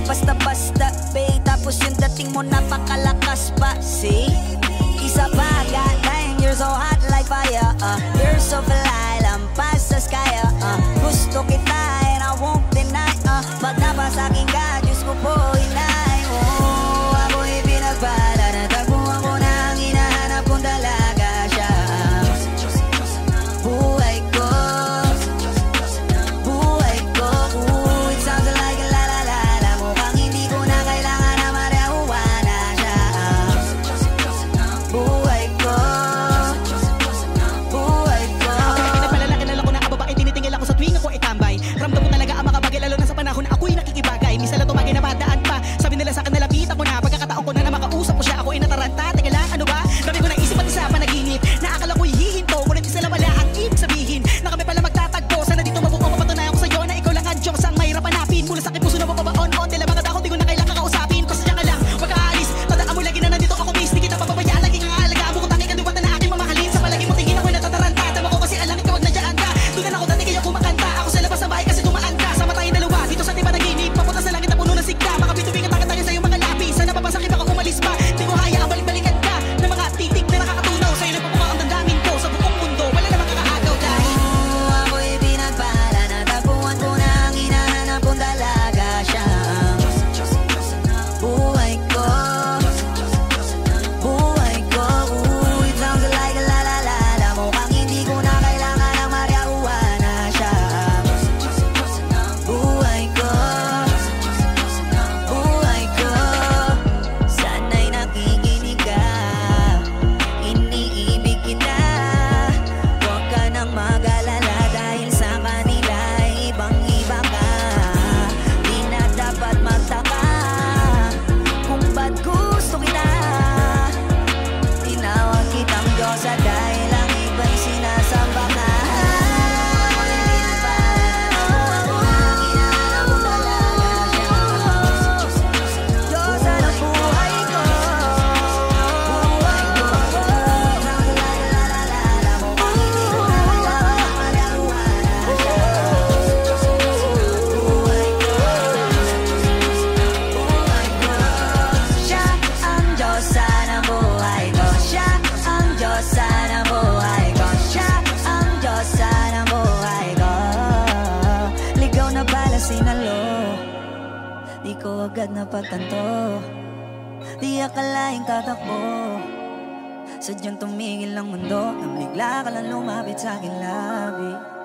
basta-basta, babe. Tapos yung dating mo napakalakas pa. See? Isa pa, goddamn, you're so hot like fire. You're so fly, lampas sa sky. Gusto kita and I won't deny. Pag napasakin ka, Diyos ko po inay. Oh, ako'y pinagpala, natagpuan ko na ang hinahanap kong dalaga siya. Buhay ko, buhay ko. Ooh, it sounds like a la-la-la-la. Mukhang hindi ko na kailangan na marihuana siya. Buhay ko, buhay ko. Ako pinagpalala, kilala ko na kababae, tinitingil ako sa tuwing ako itambay. Ramdam ko talaga ang mga bagay, lalo na sa panahon na ako'y nakikibagay. Minsan lang tumagay na padaan pa, sabi nila sa akin nalapit ako na. Pagkakataon ko na na makausap ko siya, ako'y nataranta. Teka lang, ano ba? Dami ko naisip at isa panaginip na akala ko'y hihinto, ngunit isa lang wala ang ibig sabihin na kami pala magtatagpo. Sana dito mabuo mapatunayan ko sa'yo na ikaw lang ang Diyos ang mahirap hanapin. Mula sa aking puso na mapabaon-on, tila mga dahon di ko na kailangan kakausapin. Pasensya ka lang, wag ka aalis, tandaan mo lagi na nandito ako miss. Di kita papabayaan, laging ang aalagaan mo kung tanging kadiwata na aking mamahalin. Sa palagi mo tingin ako'y natataranta, tama ko kasi alam ikaw wag na dyan ka. Doon ako dati kaya kumakanta, ako sa labas ng bahay kasi tumaan ka. Sama tayong dalawa, dito sa tiba naginip, papunta sa langit na puno ng sigla. Mga bitubi ka tayo sa'yo mga lapi, sana papasakit baka umalis pa. Di ko haya ang balik-balikan ka ng mga titik na nakakatunaw. Sa'yo nagpupuka ang dandamin ko sa buong mundo, wala namang kakaagaw dahil Ako'y pinagpala, natagpuan ko na ang hinahanap kong dalaga siya. Buhay ko, buhay ko. Ooh, it sounds like a la-la-la-la. Mukhang hindi ko na kailangan ng marihuana siya. Buhay ko, buhay ko. Sana'y nakikinig ka, iniibig kita. Huwag ka nang mag-alala dahil sa kanila ay ibang-iba ka. Di na dapat magtaka kung ba't gusto kita. Tinawag kitang Diyosa dahil ang iba'y sinasamba ka. Diyosa ng buhay ko, buhay ko. La-la-la-la-la, mukhang hindi ko na kailangan marihuana siya. Buhay ko, buhay ko. Siya ang Diyosa ng buhay ko. Siya ang Diyosa ng buhay ko. Siya ang Diyosa ng buhay ko. Ligaw na bala sinalo, di ko agad napagtanto. Di akalaing tatakbo, sadyang tumigil ang mundo nang bigla ka lang lumapit sa aking labi.